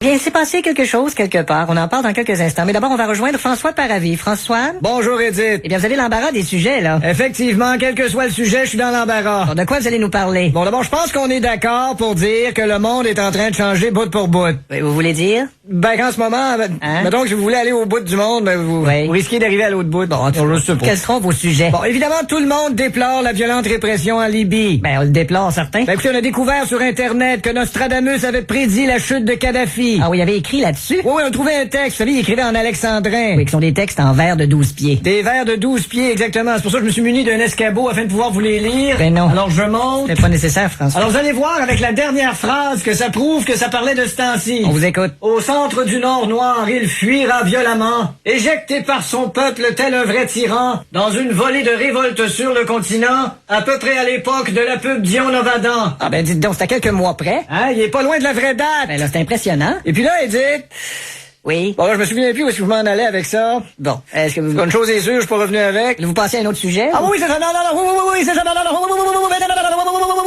Bien, il s'est passé quelque chose quelque part. On en parle dans quelques instants. Mais d'abord, on va rejoindre François Paravis. François? Bonjour, Edith. Eh bien, vous avez l'embarras des sujets, là. Effectivement, quel que soit le sujet, je suis dans l'embarras. Bon, de quoi vous allez nous parler? Bon, d'abord, je pense qu'on est d'accord pour dire que le monde est en train de changer bout pour bout. Oui, vous voulez dire? Ben, qu'en ce moment, mettons que si vous voulez aller au bout du monde, ben, vous risquez d'arriver à l'autre bout. Bon, je sais pas. Quels seront vos sujets? Bon, évidemment, tout le monde déplore la violente répression en Libye. Ben, on le déplore, certains. Ben, écoutez, on a découvert sur Internet que Nostradamus avait prédit la chute de Kadhafi. Ah oui, il avait écrit là-dessus? Oui, on a trouvé un texte. Vous savez, il écrivait en alexandrin. Oui, qui sont des textes en vers de 12 pieds. Des vers de 12 pieds, exactement. C'est pour ça que je me suis muni d'un escabeau afin de pouvoir vous les lire. Ben non. Alors, je monte. C'est pas nécessaire, François. Alors, vous allez voir avec la dernière phrase que ça prouve que ça parlait de ce temps-ci. On vous écoute. Au centre du Nord noir, il fuira violemment, éjecté par son peuple tel un vrai tyran, dans une volée de révolte sur le continent, à peu près à l'époque de la pub Dion Novadan. Ah ben, dites donc, c'est à quelques mois près. Hein, il est pas loin de la vraie date. Ben là, c'est impressionnant. Et puis là, Edith... Oui. Bon, là, je me souviens plus où est-ce que je m'en allais avec ça. Bon, est-ce que vous... Une chose est sûre, je suis pas revenu avec. Vous passez à un autre sujet? Ah oui, c'est ça, non, oui, c'est ça, non,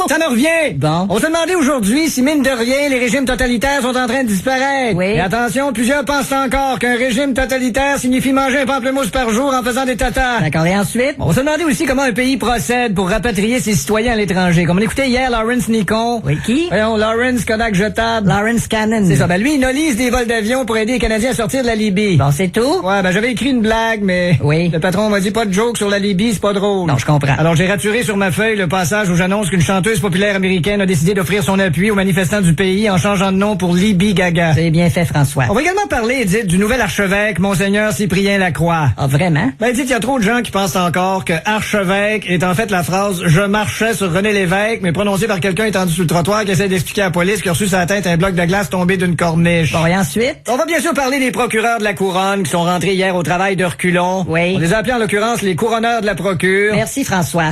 ça me revient. Bon. On se demandait aujourd'hui si, mine de rien, les régimes totalitaires sont en train de disparaître. Oui. Et attention, plusieurs pensent encore qu'un régime totalitaire signifie manger un pamplemousse par jour en faisant des tatas. D'accord, et ensuite? On se demandait aussi comment un pays procède pour rapatrier ses citoyens à l'étranger. Comme on écoutait hier Lawrence Nikon. Oui, qui? Voyons, Lawrence Kodak Jetable. Lawrence Cannon. C'est ça, ben lui, il nolise des vols d'avion pour aider les Canadiens à sortir de la Libye. Bon, c'est tout? Ouais, ben j'avais écrit une blague, mais... Oui. Le patron m'a dit pas de joke sur la Libye, c'est pas drôle. Non, je comprends. Alors j'ai raturé sur ma feuille le passage où j'annonce qu'une chanteuse populaire américaine a décidé d'offrir son appui aux manifestants du pays en changeant de nom pour Libye Gaga. Vous avez bien fait, François. On va également parler, Edith, du nouvel archevêque, Monseigneur Cyprien Lacroix. Ah, vraiment? Ben, Edith, il y a trop de gens qui pensent encore que archevêque est en fait la phrase « Je marchais sur René Lévesque », mais prononcée par quelqu'un étendu sur le trottoir qui essaie d'expliquer à la police qu'il a reçu sa tête un bloc de glace tombé d'une corniche. Bon, et ensuite? On va bien sûr parler des procureurs de la couronne qui sont rentrés hier au travail de reculons. Oui. On les a appelés en l'occurrence les couronneurs de la procure. Merci, François.